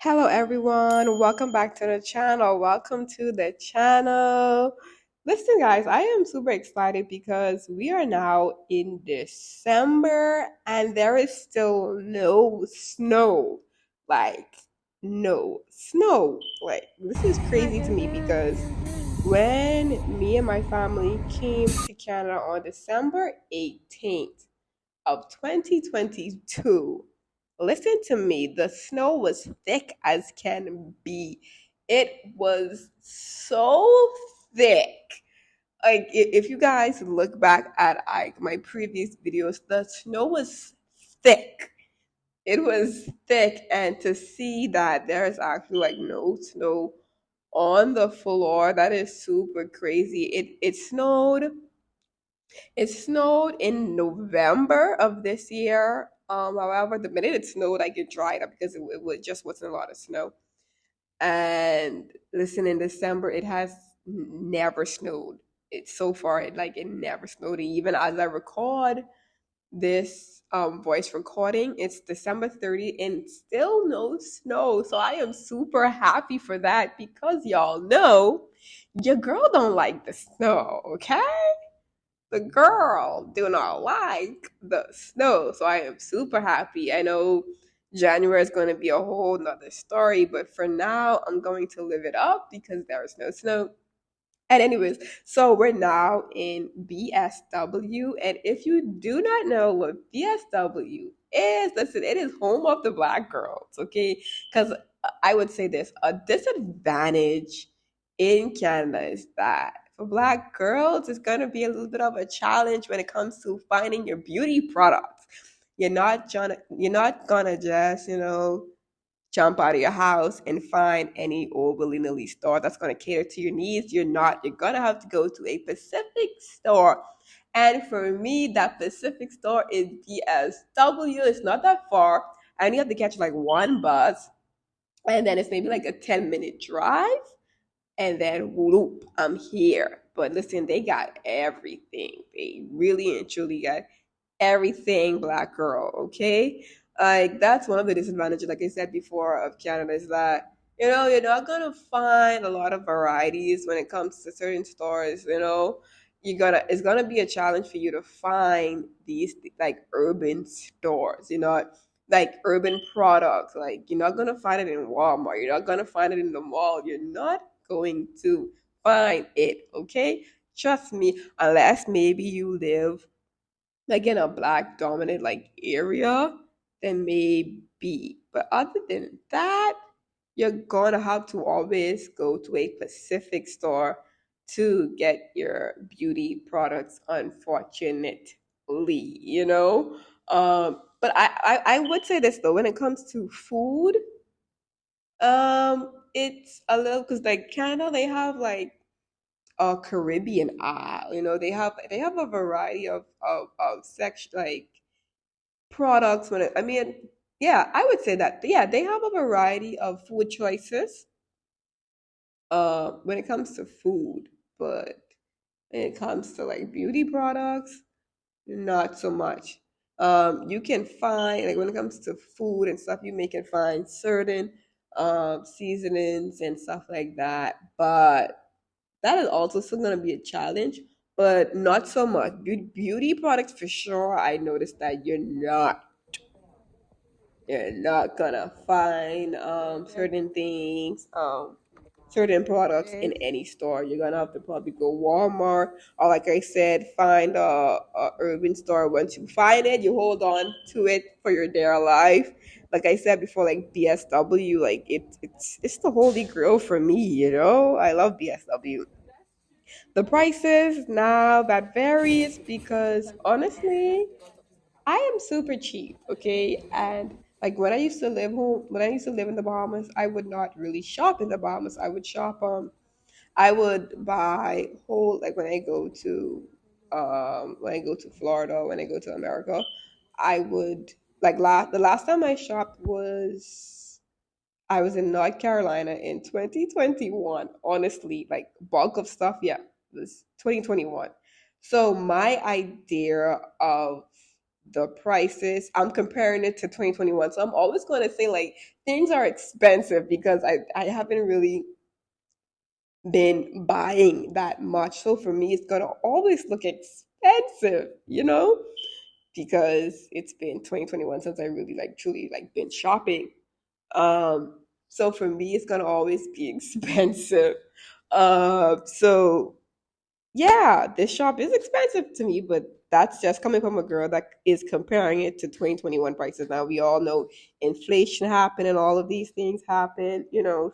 Hello everyone, welcome back to the channel. Welcome to the channel. Listen guys, I am super excited because we are now in December and there is still no snow. Like no snow. Like this is crazy to me because when me and my family came to Canada on December 18th of 2022. Listen to me, the snow was thick as can be. It was so thick. Like if you guys look back at like my previous videos, the snow was thick. It was thick, and to see that there's actually like no snow on the floor, that is super crazy. It snowed in November of this year. However, the minute it snowed, I get dried up because just wasn't a lot of snow. And listen, in December, it has never snowed. It's so far, it never snowed. Even as I record this voice recording, it's December 30th and still no snow. So I am super happy for that because y'all know your girl don't like the snow, okay? The girl do not like the snow. So I am super happy. I know January is going to be a whole nother story, but for now, I'm going to live it up because there is no snow. And anyways, so we're now in BSW. And if you do not know what BSW is, listen, it is home of the black girls, okay? Because I would say this, a disadvantage in Canada is that for black girls, it's going to be a little bit of a challenge when it comes to finding your beauty products. You're not gonna just, jump out of your house and find any old willy-nilly store that's going to cater to your needs. You're going to have to go to a Pacific store. And for me, that Pacific store is BSW. It's not that far. I only have to catch like one bus, and then it's maybe like a 10-minute drive, and then whoop, I'm here. But listen, they got everything. They really and truly got everything, black girl, okay? Like that's one of the disadvantages, like I said before, of Canada is that you're not gonna find a lot of varieties when it comes to certain stores. It's gonna be a challenge for you to find these like urban stores. Like urban products. Like you're not gonna find it in Walmart. You're not gonna find it in the mall. You're not going to find it. Okay, trust me. Unless maybe you live like in a black dominant like area, then maybe. But other than that, you're gonna have to always go to a Pacific store to get your beauty products, unfortunately, But I would say this though, when it comes to food, it's a little because like Canada, they have like a Caribbean aisle. They have a variety of section like products. Yeah, I would say that. Yeah, they have a variety of food choices. When it comes to food, but when it comes to like beauty products, not so much. You can find like when it comes to food and stuff, you may can find certain seasonings and stuff like that, but that is also still going to be a challenge, but not so much. Beauty products for sure. I noticed that you're not gonna find certain things, certain products in any store. You're gonna have to probably go Walmart or, like I said, find a urban store. Once you find it, you hold on to it for your dear life. Like I said before, like BSW, like it's the holy grail for me. I love BSW. The prices now that varies because honestly, I am super cheap, okay? And like when I used to live in the Bahamas, I would not really shop in the Bahamas. I would buy whole like when I go to Florida, when I go to America, I would like the last time I shopped was I was in North Carolina in 2021. Honestly, like bulk of stuff, yeah, it was 2021. So my idea of the prices. I'm comparing it to 2021. So I'm always going to say like things are expensive because I haven't really been buying that much. So for me, it's going to always look expensive, because it's been 2021 since I really like truly like been shopping. So for me, it's going to always be expensive. So yeah, this shop is expensive to me, but that's just coming from a girl that is comparing it to 2021 prices. Now we all know inflation happened and all of these things happen,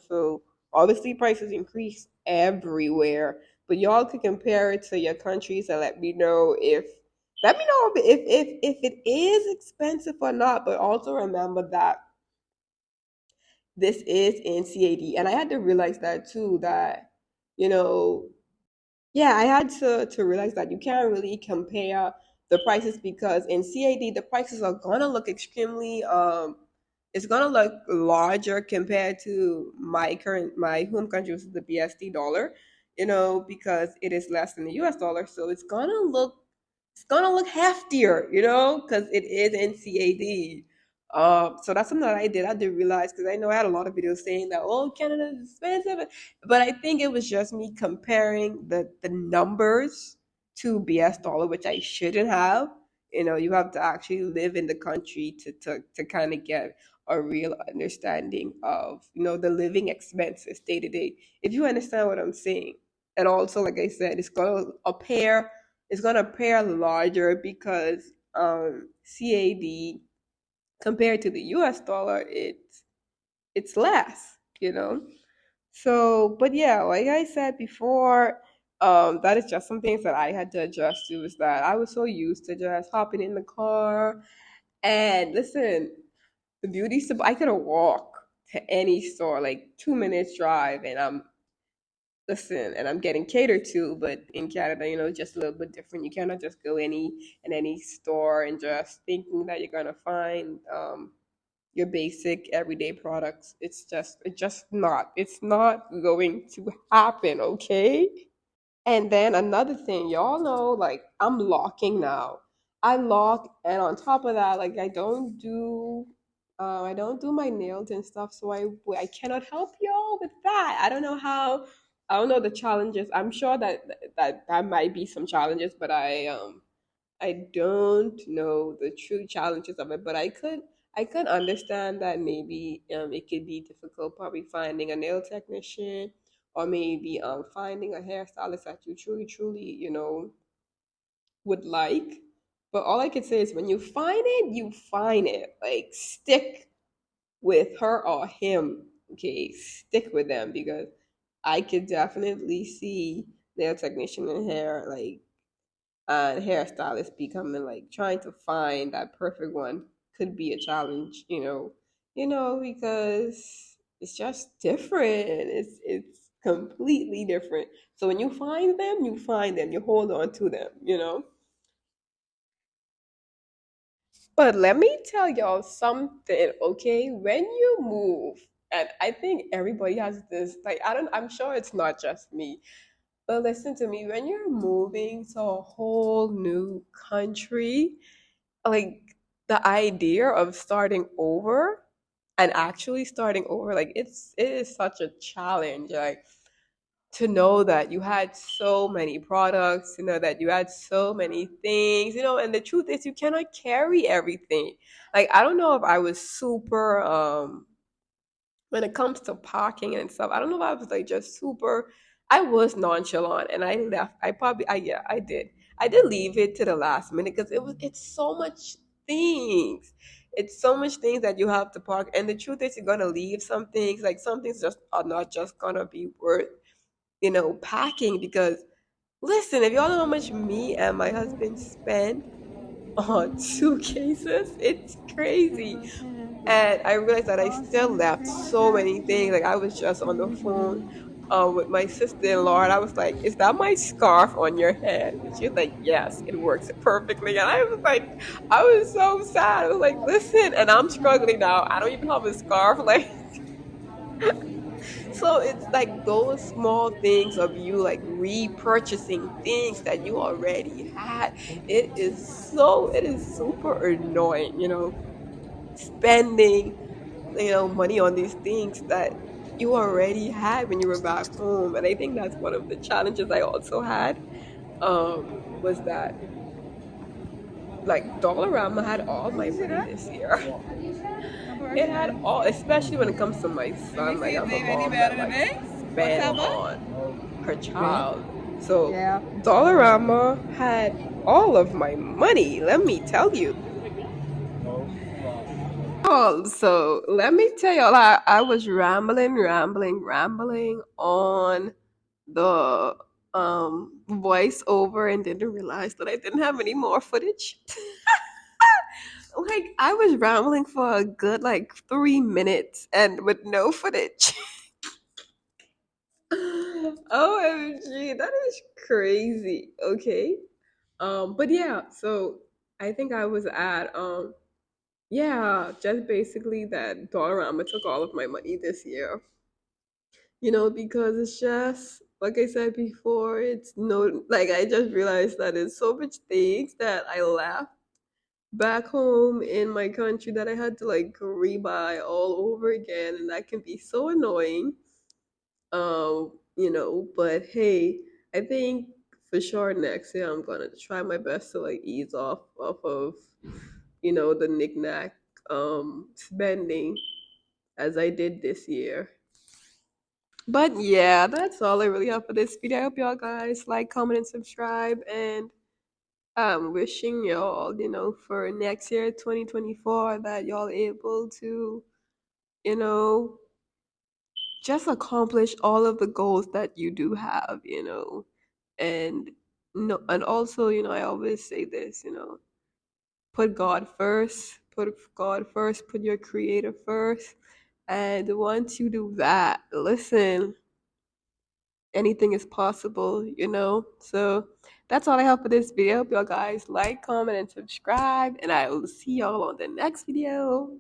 so obviously prices increase everywhere. But y'all could compare it to your countries and let me know if it is expensive or not. But also remember that this is in CAD. And I had to realize that too, that you know yeah, I had to realize that you can't really compare the prices because in CAD the prices are gonna look extremely it's gonna look larger compared to my home country, which is the BSD dollar, because it is less than the US dollar. So it's gonna look heftier, because it is in CAD. So that's something that I did realize because I know I had a lot of videos saying that, oh, Canada is expensive, but I think it was just me comparing the numbers to BS dollar, which I shouldn't have. You have to actually live in the country to kind of get a real understanding of the living expenses day to day. If you understand what I'm saying, and also like I said, it's gonna appear larger because CAD compared to the US dollar, it's less. So, but yeah, like I said before, that is just some things that I had to adjust to. Is that I was so used to just hopping in the car and listen, the beauty supply. I could walk to any store, like 2 minutes drive, and I'm getting catered to. But in Canada, it's just a little bit different. You cannot just go any store and just thinking that you're gonna find your basic everyday products. It's just not going to happen, okay? And then another thing, y'all know, like I'm locking now. I lock, and on top of that, like I don't do my nails and stuff, so I cannot help y'all with that. I don't know how. I don't know the challenges. I'm sure that might be some challenges, but I don't know the true challenges of it, but I could understand that maybe it could be difficult probably finding a nail technician or maybe finding a hairstylist that you truly would like. But all I could say is when you find it. Like stick with her or him. Okay, stick with them because I could definitely see nail technician and hair like and hairstylists becoming like trying to find that perfect one could be a challenge, because it's just different. It's completely different. So when you find them, you hold on to them. But let me tell y'all something, okay? When you move, and I think everybody has this, like I'm sure it's not just me. But listen to me, when you're moving to a whole new country, like the idea of starting over and actually starting over, like it is such a challenge. Like to know that you had so many products, that you had so many things, and the truth is you cannot carry everything. Like I don't know if I was super when it comes to parking and stuff. I don't know if I was like just super. I was nonchalant and I left. Yeah, I did. I did leave it to the last minute because it's so much things. It's so much things that you have to park. And the truth is, you're gonna leave some things. Like some things just are not just gonna be worth, packing because listen, if y'all know how much me and my husband spend on suitcases, it's crazy. And I realized that I still left so many things. Like I was just on the phone with my sister-in-law, and I was like, "Is that my scarf on your head?" And she was like, "Yes, it works perfectly." And I was like, I was so sad. I was like, "Listen," and I'm struggling now. I don't even have a scarf. Like So it's like those small things of you like repurchasing things that you already had. It is super annoying, spending, money on these things that you already had when you were back home. And I think that's one of the challenges I also had, was that like Dollarama had all Did my you see money that? this year. I'm It working on had it. all, especially when it comes to my Let me son. Like see if I'm a they any mom that better likes today. to What's spend up, bud? on her Me? child. So Yeah. Dollarama had all of my money, let me tell you. Oh, so let me tell you, I was rambling on the voiceover and didn't realize that I didn't have any more footage. Like I was rambling for a good like 3 minutes and with no footage. OMG, that is crazy. Okay. But yeah, so I think I was at yeah, just basically that Dollarama took all of my money this year. Because it's just like I said before, it's no like I just realized that there's so much things that I left back home in my country that I had to like rebuy all over again, and that can be so annoying. But hey, I think for sure next year I'm gonna try my best to like ease off of the knickknack spending as I did this year. But yeah, that's all I really have for this video. I hope y'all guys like, comment, and subscribe. And wishing y'all, for next year, 2024, that y'all able to, you know, just accomplish all of the goals that you do have. And no, and also, I always say this, put God first, put God first, put your creator first. And once you do that, listen, anything is possible. So that's all I have for this video. Hope y'all guys like, comment, and subscribe, and I will see y'all on the next video.